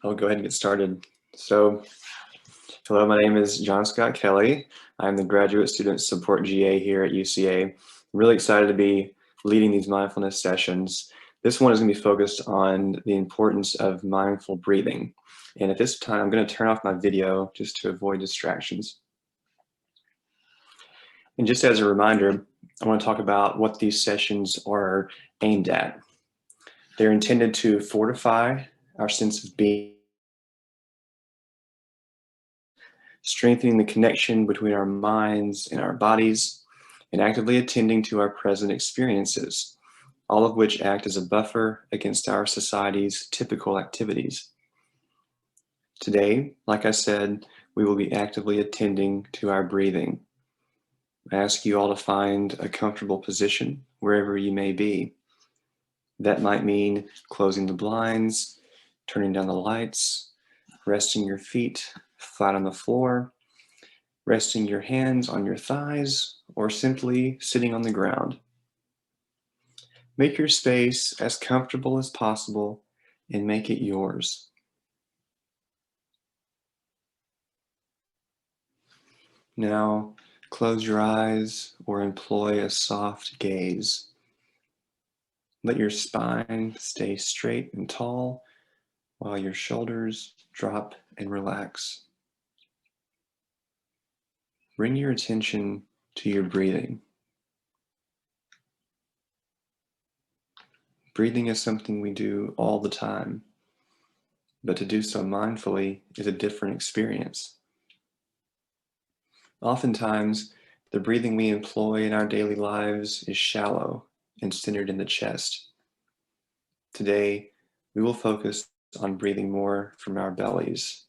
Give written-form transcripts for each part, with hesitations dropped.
I'll go ahead and get started. So, hello, my name is John-Scott Kelley. I'm the Graduate Student Support GA here at UCA. I'm really excited to be leading these mindfulness sessions. This one is going to be focused on the importance of mindful breathing. And at this time, I'm going to turn off my video just to avoid distractions. And just as a reminder, I want to talk about what these sessions are aimed at. They're intended to fortify our sense of being, strengthening the connection between our minds and our bodies, and actively attending to our present experiences, all of which act as a buffer against our society's typical activities. Today, like I said, we will be actively attending to our breathing. I ask you all to find a comfortable position wherever you may be. That might mean closing the blinds, turning down the lights, resting your feet flat on the floor, resting your hands on your thighs, or simply sitting on the ground. Make your space as comfortable as possible and make it yours. Now, close your eyes or employ a soft gaze. Let your spine stay straight and tall while your shoulders drop and relax. Bring your attention to your breathing. Breathing is something we do all the time, but to do so mindfully is a different experience. Oftentimes, the breathing we employ in our daily lives is shallow and centered in the chest. Today, we will focus on breathing more from our bellies,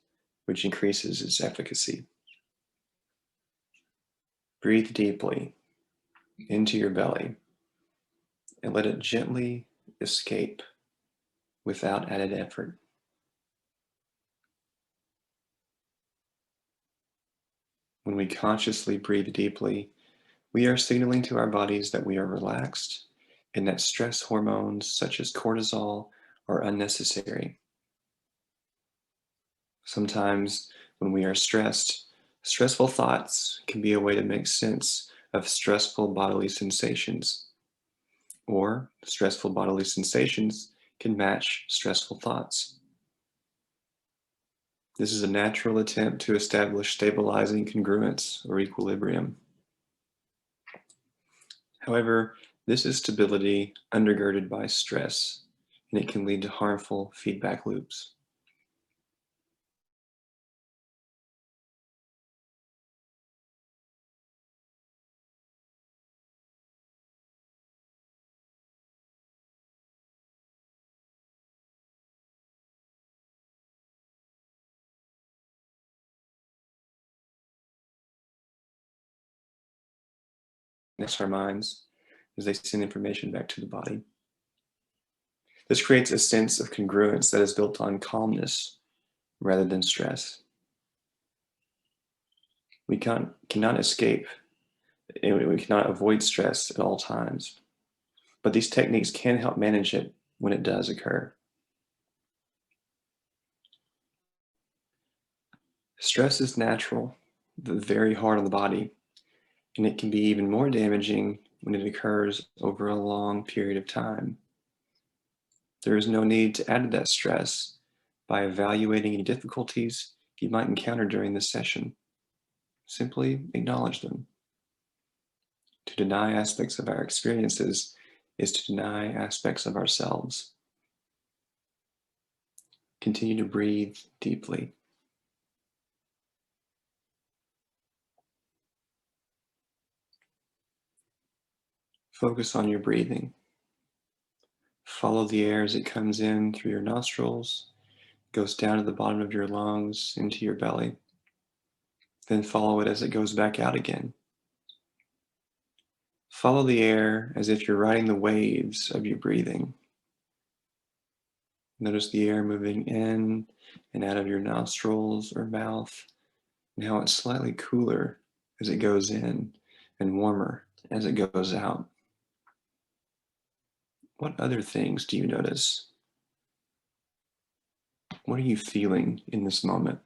which increases its efficacy. Breathe deeply into your belly and let it gently escape without added effort. When we consciously breathe deeply, we are signaling to our bodies that we are relaxed and that stress hormones such as cortisol are unnecessary. Sometimes when we are stressed, stressful thoughts can be a way to make sense of stressful bodily sensations, or stressful bodily sensations can match stressful thoughts. This is a natural attempt to establish stabilizing congruence or equilibrium. However, this is stability undergirded by stress, and it can lead to harmful feedback loops. Next, our minds as they send information back to the body. This creates a sense of congruence that is built on calmness rather than stress. We cannot escape, and we cannot avoid stress at all times, but these techniques can help manage it when it does occur. Stress is natural, but very hard on the body, and it can be even more damaging when it occurs over a long period of time. There is no need to add to that stress by evaluating any difficulties you might encounter during this session. Simply acknowledge them. To deny aspects of our experiences is to deny aspects of ourselves. Continue to breathe deeply. Focus on your breathing. Follow the air as it comes in through your nostrils, goes down to the bottom of your lungs, into your belly. Then follow it as it goes back out again. Follow the air as if you're riding the waves of your breathing. Notice the air moving in and out of your nostrils or mouth, and how it's slightly cooler as it goes in and warmer as it goes out. What other things do you notice? What are you feeling in this moment?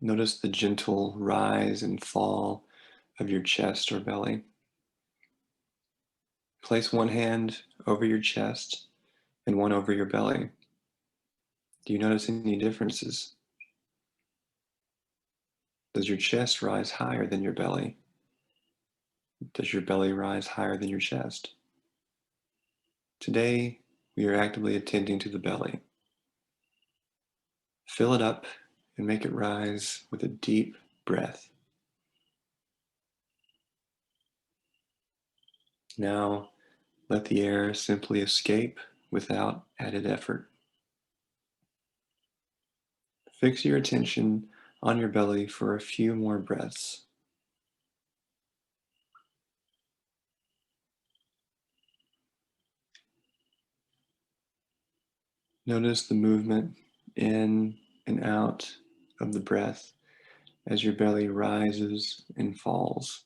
Notice the gentle rise and fall of your chest or belly. Place one hand over your chest and one over your belly. Do you notice any differences? Does your chest rise higher than your belly? Does your belly rise higher than your chest? Today, we are actively attending to the belly. Fill it up and make it rise with a deep breath. Now, let the air simply escape without added effort. Fix your attention on your belly for a few more breaths. Notice the movement in and out of the breath as your belly rises and falls.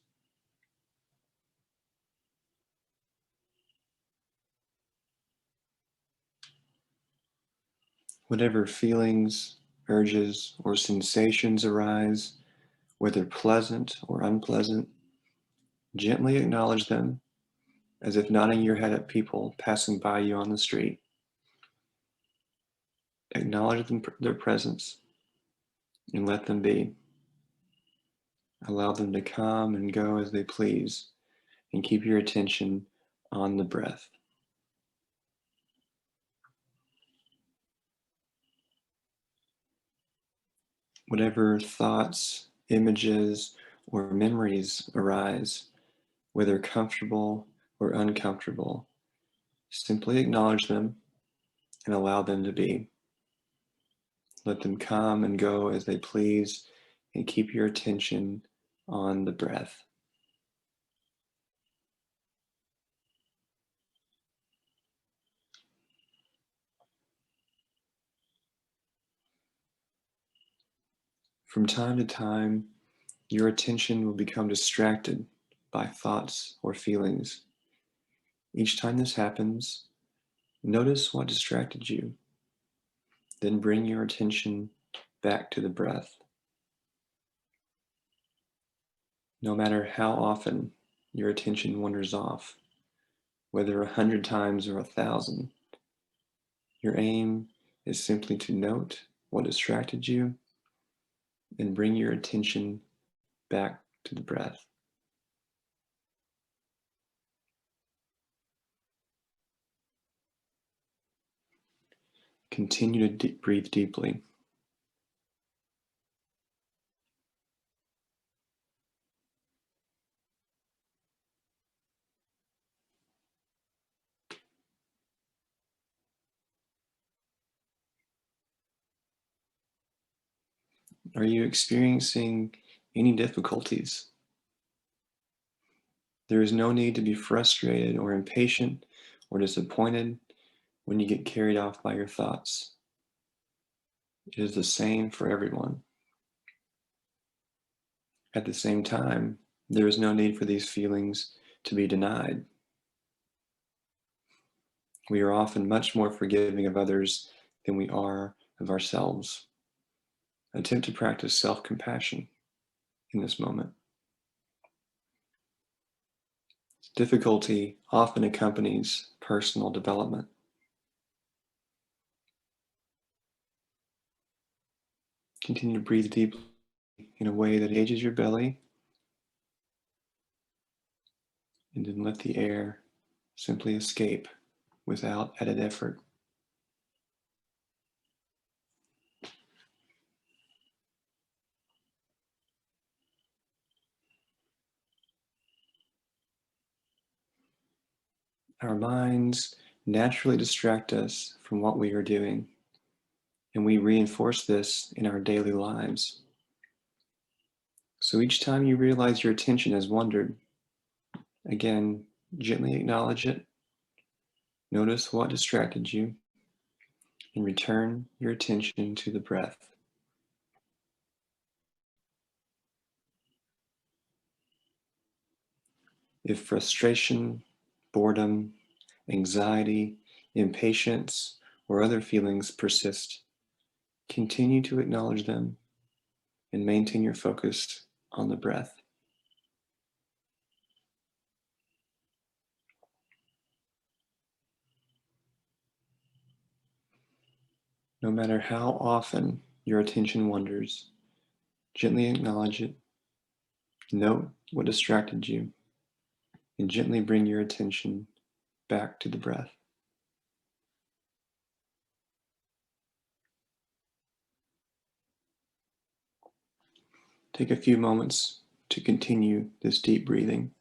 Whatever feelings, urges, or sensations arise, whether pleasant or unpleasant, gently acknowledge them as if nodding your head at people passing by you on the street. Acknowledge their presence and let them be. Allow them to come and go as they please, and keep your attention on the breath. Whatever thoughts, images, or memories arise, whether comfortable or uncomfortable, simply acknowledge them and allow them to be. Let them come and go as they please, and keep your attention on the breath. From time to time, your attention will become distracted by thoughts or feelings. Each time this happens, notice what distracted you. Then bring your attention back to the breath. No matter how often your attention wanders off, whether 100 times or 1,000, your aim is simply to note what distracted you and bring your attention back to the breath. Continue to breathe deeply. Are you experiencing any difficulties? There is no need to be frustrated or impatient or disappointed when you get carried off by your thoughts. It is the same for everyone. At the same time, there is no need for these feelings to be denied. We are often much more forgiving of others than we are of ourselves. Attempt to practice self-compassion in this moment. Difficulty often accompanies personal development. Continue to breathe deeply in a way that engages your belly, and then let the air simply escape without added effort. Our minds naturally distract us from what we are doing, and we reinforce this in our daily lives. So each time you realize your attention has wandered, again, gently acknowledge it, notice what distracted you, and return your attention to the breath. If frustration, boredom, anxiety, impatience, or other feelings persist, continue to acknowledge them and maintain your focus on the breath. No matter how often your attention wanders, gently acknowledge it, note what distracted you, and gently bring your attention back to the breath. Take a few moments to continue this deep breathing.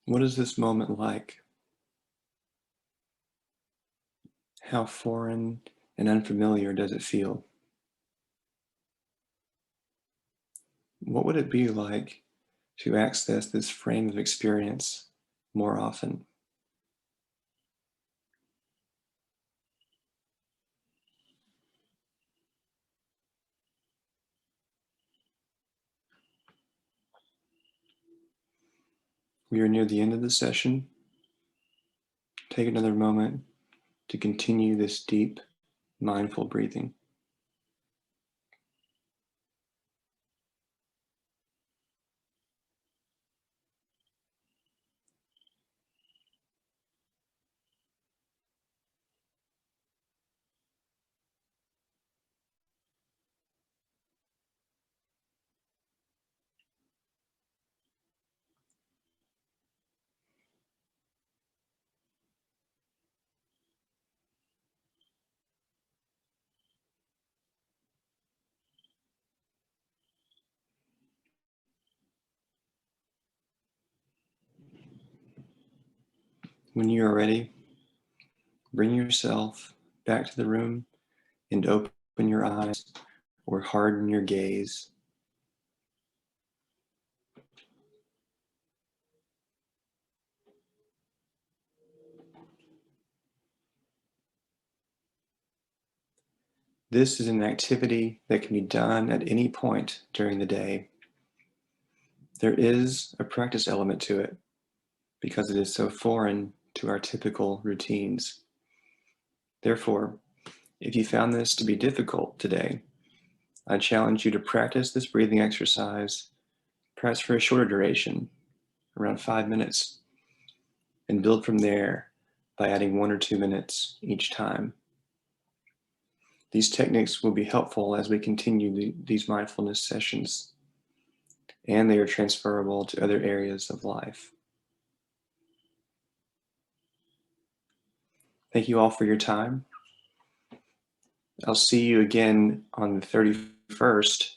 What is this moment like? How foreign and unfamiliar does it feel? What would it be like to access this frame of experience more often? We are near the end of the session. Take another moment to continue this deep, mindful breathing. When you are ready, bring yourself back to the room and open your eyes or harden your gaze. This is an activity that can be done at any point during the day. There is a practice element to it because it is so foreign to our typical routines. Therefore, if you found this to be difficult today, I challenge you to practice this breathing exercise, perhaps for a shorter duration, around 5 minutes, and build from there by adding 1 or 2 minutes each time. These techniques will be helpful as we continue these mindfulness sessions, and they are transferable to other areas of life. Thank you all for your time. I'll see you again on the 31st,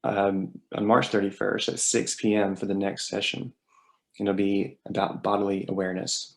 on March 31st at 6 p.m. for the next session. And it'll be about bodily awareness.